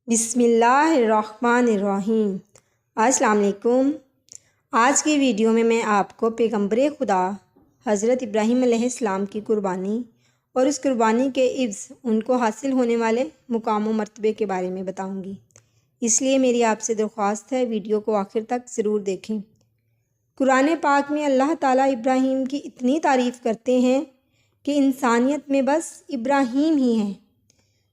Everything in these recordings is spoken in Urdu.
بسم اللہ الرحمن الرحیم۔ السلام علیکم۔ آج کی ویڈیو میں آپ کو پیغمبر خدا حضرت ابراہیم علیہ السلام کی قربانی اور اس قربانی کے عوض ان کو حاصل ہونے والے مقام و مرتبے کے بارے میں بتاؤں گی، اس لیے میری آپ سے درخواست ہے ویڈیو کو آخر تک ضرور دیکھیں۔ قرآن پاک میں اللہ تعالیٰ ابراہیم کی اتنی تعریف کرتے ہیں کہ انسانیت میں بس ابراہیم ہی ہیں۔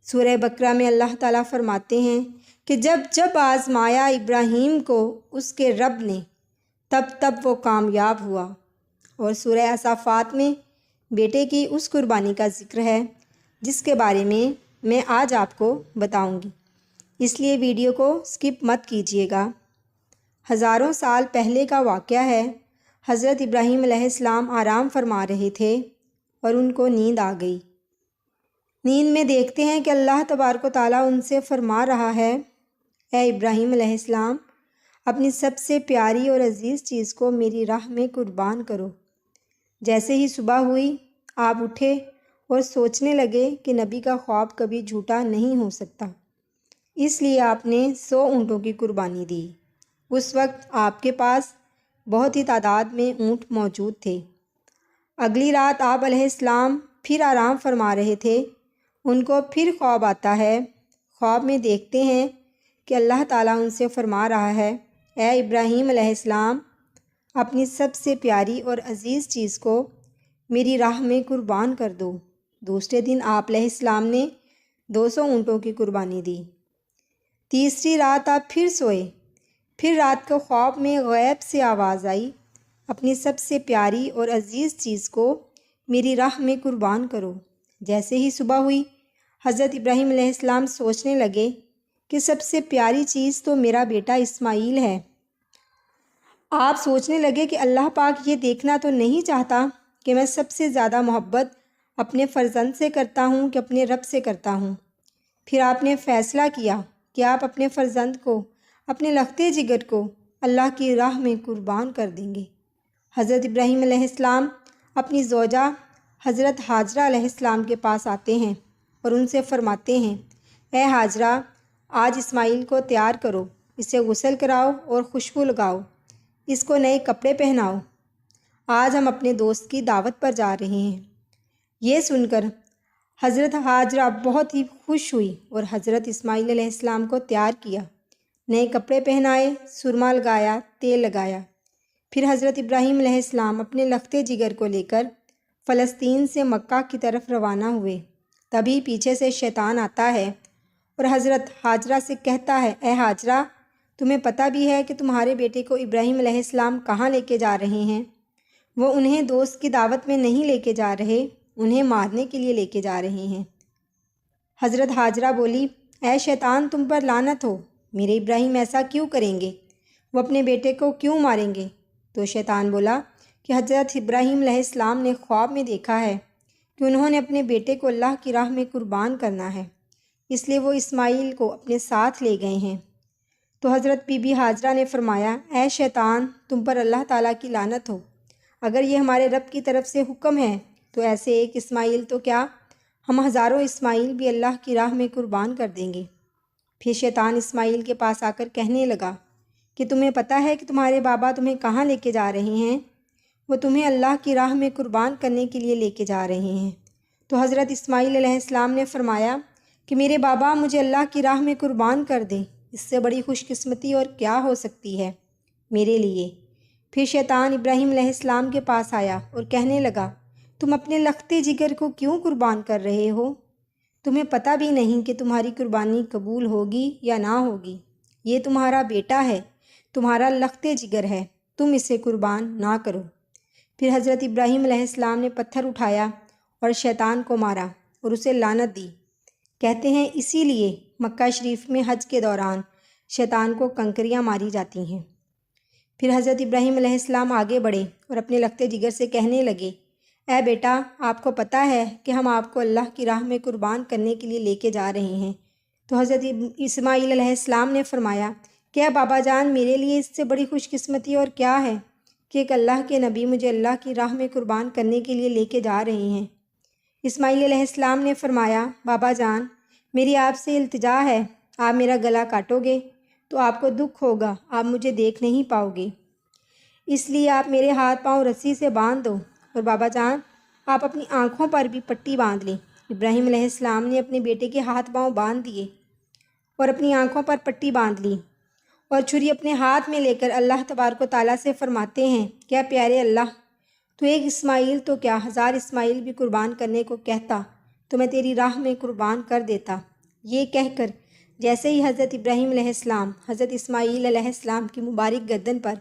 سورہ بقرہ میں اللہ تعالیٰ فرماتے ہیں کہ جب آزمایا ابراہیم کو اس کے رب نے تب وہ کامیاب ہوا، اور سورہ صافات میں بیٹے کی اس قربانی کا ذکر ہے جس کے بارے میں آج آپ کو بتاؤں گی، اس لیے ویڈیو کو سکپ مت کیجیے گا۔ ہزاروں سال پہلے کا واقعہ ہے۔ حضرت ابراہیم علیہ السلام آرام فرما رہے تھے اور ان کو نیند آ گئی۔ نیند میں دیکھتے ہیں کہ اللہ تبارک و تعالیٰ ان سے فرما رہا ہے، اے ابراہیم علیہ السلام، اپنی سب سے پیاری اور عزیز چیز کو میری راہ میں قربان کرو۔ جیسے ہی صبح ہوئی آپ اٹھے اور سوچنے لگے کہ نبی کا خواب کبھی جھوٹا نہیں ہو سکتا، اس لیے آپ نے 100 اونٹوں کی قربانی دی۔ اس وقت آپ کے پاس بہت ہی تعداد میں اونٹ موجود تھے۔ اگلی رات آپ علیہ السلام پھر آرام فرما رہے تھے، ان کو پھر خواب آتا ہے۔ خواب میں دیکھتے ہیں کہ اللہ تعالیٰ ان سے فرما رہا ہے، اے ابراہیم علیہ السلام، اپنی سب سے پیاری اور عزیز چیز کو میری راہ میں قربان کر دو۔ دوسرے دن آپ علیہ السلام نے 200 اونٹوں کی قربانی دی۔ تیسری رات آپ پھر سوئے۔ پھر رات کو خواب میں غیب سے آواز آئی، اپنی سب سے پیاری اور عزیز چیز کو میری راہ میں قربان کرو۔ جیسے ہی صبح ہوئی حضرت ابراہیم علیہ السلام سوچنے لگے کہ سب سے پیاری چیز تو میرا بیٹا اسماعیل ہے۔ آپ سوچنے لگے کہ اللہ پاک یہ دیکھنا تو نہیں چاہتا کہ میں سب سے زیادہ محبت اپنے فرزند سے کرتا ہوں کہ اپنے رب سے کرتا ہوں۔ پھر آپ نے فیصلہ کیا کہ آپ اپنے فرزند کو، اپنے لختے جگر کو اللہ کی راہ میں قربان کر دیں گے۔ حضرت ابراہیم علیہ السلام اپنی زوجہ حضرت ہاجرہ علیہ السلام کے پاس آتے ہیں اور ان سے فرماتے ہیں، اے ہاجرہ، آج اسماعیل کو تیار کرو، اسے غسل کراؤ اور خوشبو لگاؤ، اس کو نئے کپڑے پہناؤ، آج ہم اپنے دوست کی دعوت پر جا رہے ہیں۔ یہ سن کر حضرت ہاجرہ بہت ہی خوش ہوئی اور حضرت اسماعیل علیہ السلام کو تیار کیا، نئے کپڑے پہنائے، سرما لگایا، تیل لگایا۔ پھر حضرت ابراہیم علیہ السلام اپنے لختے جگر کو لے کر فلسطین سے مکہ کی طرف روانہ ہوئے۔ تبھی پیچھے سے شیطان آتا ہے اور حضرت ہاجرہ سے کہتا ہے، اے ہاجرہ، تمہیں پتہ بھی ہے کہ تمہارے بیٹے کو ابراہیم علیہ السلام کہاں لے کے جا رہے ہیں؟ وہ انہیں دوست کی دعوت میں نہیں لے کے جا رہے، انہیں مارنے کے لیے لے کے جا رہے ہیں۔ حضرت ہاجرہ بولی، اے شیطان، تم پر لعنت ہو، میرے ابراہیم ایسا کیوں کریں گے؟ وہ اپنے بیٹے کو کیوں ماریں گے؟ تو شیطان بولا کہ حضرت ابراہیم علیہ السلام نے خواب میں دیکھا ہے کہ انہوں نے اپنے بیٹے کو اللہ کی راہ میں قربان کرنا ہے، اس لیے وہ اسماعیل کو اپنے ساتھ لے گئے ہیں۔ تو حضرت بی بی ہاجرہ نے فرمایا، اے شیطان، تم پر اللہ تعالیٰ کی لعنت ہو، اگر یہ ہمارے رب کی طرف سے حکم ہے تو ایسے ایک اسماعیل تو کیا، ہم ہزاروں اسماعیل بھی اللہ کی راہ میں قربان کر دیں گے۔ پھر شیطان اسماعیل کے پاس آ کر کہنے لگا کہ تمہیں پتہ ہے کہ تمہارے بابا تمہیں کہاں لے کے جا رہے ہیں؟ وہ تمہیں اللہ کی راہ میں قربان کرنے کے لیے لے کے جا رہے ہیں۔ تو حضرت اسماعیل علیہ السلام نے فرمایا کہ میرے بابا مجھے اللہ کی راہ میں قربان کر دیں، اس سے بڑی خوش قسمتی اور کیا ہو سکتی ہے میرے لیے۔ پھر شیطان ابراہیم علیہ السلام کے پاس آیا اور کہنے لگا، تم اپنے لختے جگر کو کیوں قربان کر رہے ہو؟ تمہیں پتہ بھی نہیں کہ تمہاری قربانی قبول ہوگی یا نہ ہوگی۔ یہ تمہارا بیٹا ہے، تمہارا لختے جگر ہے، تم اسے قربان نہ کرو۔ پھر حضرت ابراہیم علیہ السلام نے پتھر اٹھایا اور شیطان کو مارا اور اسے لعنت دی۔ کہتے ہیں اسی لیے مکہ شریف میں حج کے دوران شیطان کو کنکریاں ماری جاتی ہیں۔ پھر حضرت ابراہیم علیہ السلام آگے بڑھے اور اپنے لختے جگر سے کہنے لگے، اے بیٹا، آپ کو پتہ ہے کہ ہم آپ کو اللہ کی راہ میں قربان کرنے کے لیے لے کے جا رہے ہیں۔ تو حضرت اسماعیل علیہ السلام نے فرمایا کہ اے بابا جان، میرے لیے اس سے بڑی خوش قسمتی اور کیا ہے کہ ایک اللہ کے نبی مجھے اللہ کی راہ میں قربان کرنے کے لیے لے کے جا رہے ہیں۔ اسماعیل علیہ السلام نے فرمایا، بابا جان، میری آپ سے التجا ہے، آپ میرا گلا کاٹو گے تو آپ کو دکھ ہوگا، آپ مجھے دیکھ نہیں پاؤ گے، اس لیے آپ میرے ہاتھ پاؤں رسی سے باندھ دو، اور بابا جان آپ اپنی آنکھوں پر بھی پٹی باندھ لیں۔ ابراہیم علیہ السلام نے اپنے بیٹے کے ہاتھ پاؤں باندھ دیے اور اپنی آنکھوں پر پٹی باندھ لی، اور چھری اپنے ہاتھ میں لے کر اللہ تبارک و تعالیٰ سے فرماتے ہیں، کیا پیارے اللہ، تو ایک اسماعیل تو کیا 1000 اسماعیل بھی قربان کرنے کو کہتا تو میں تیری راہ میں قربان کر دیتا۔ یہ کہہ کر جیسے ہی حضرت ابراہیم علیہ السلام حضرت اسماعیل علیہ السلام کی مبارک گردن پر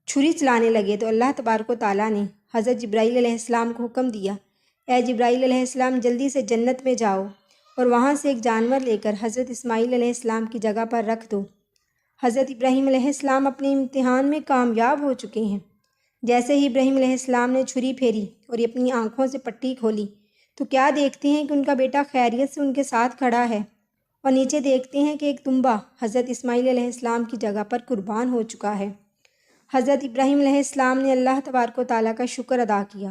چھری چلانے لگے تو اللہ تبارک و تعالیٰ نے حضرت جبرائیل علیہ السلام کو حکم دیا، اے جبرائیل علیہ السلام جلدی سے جنت میں جاؤ اور وہاں سے ایک جانور لے کر حضرت اسماعیل علیہ السلام کی جگہ پر رکھ دو۔ حضرت ابراہیم علیہ السلام اپنے امتحان میں کامیاب ہو چکے ہیں۔ جیسے ہی ابراہیم علیہ السلام نے چھری پھیری اور اپنی آنکھوں سے پٹی کھولی تو کیا دیکھتے ہیں کہ ان کا بیٹا خیریت سے ان کے ساتھ کھڑا ہے، اور نیچے دیکھتے ہیں کہ ایک دمبا حضرت اسماعیل علیہ السلام کی جگہ پر قربان ہو چکا ہے۔ حضرت ابراہیم علیہ السلام نے اللہ تبارک و تعالیٰ کا شکر ادا کیا۔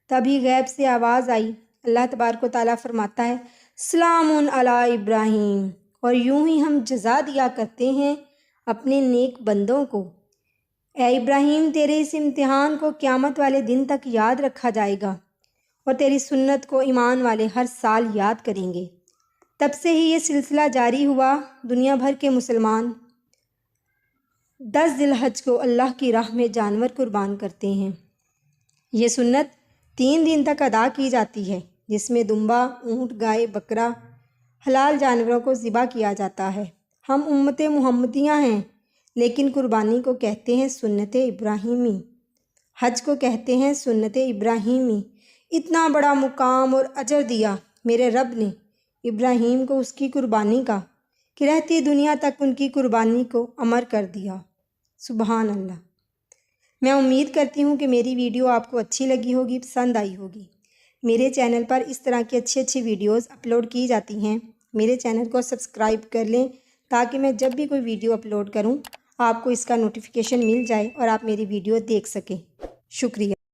تبھی غیب سے آواز آئی، اللہ تبارک و تعالیٰ فرماتا ہے، سلام علی ابراہیم، اور یوں ہی ہم جزا دیا کرتے ہیں اپنے نیک بندوں کو۔ اے ابراہیم، تیرے اس امتحان کو قیامت والے دن تک یاد رکھا جائے گا، اور تیری سنت کو ایمان والے ہر سال یاد کریں گے۔ تب سے ہی یہ سلسلہ جاری ہوا۔ دنیا بھر کے مسلمان 10 ذی الحج کو اللہ کی راہ میں جانور قربان کرتے ہیں۔ یہ سنت 3 دن تک ادا کی جاتی ہے، جس میں دمبا، اونٹ، گائے، بکرا، حلال جانوروں کو ذبح کیا جاتا ہے۔ ہم امت محمدیہ ہیں، لیکن قربانی کو کہتے ہیں سنت ابراہیمی، حج کو کہتے ہیں سنت ابراہیمی۔ اتنا بڑا مقام اور اجر دیا میرے رب نے ابراہیم کو اس کی قربانی کا کہ رہتی دنیا تک ان کی قربانی کو امر کر دیا۔ سبحان اللہ۔ میں امید کرتی ہوں کہ میری ویڈیو آپ کو اچھی لگی ہوگی، پسند آئی ہوگی۔ میرے چینل پر اس طرح کی اچھی ویڈیوز اپلوڈ کی جاتی ہیں۔ میرے چینل کو سبسکرائب کر لیں تاکہ میں جب بھی کوئی ویڈیو اپلوڈ کروں آپ کو اس کا نوٹیفیکیشن مل جائے اور آپ میری ویڈیو دیکھ سکیں۔ شکریہ۔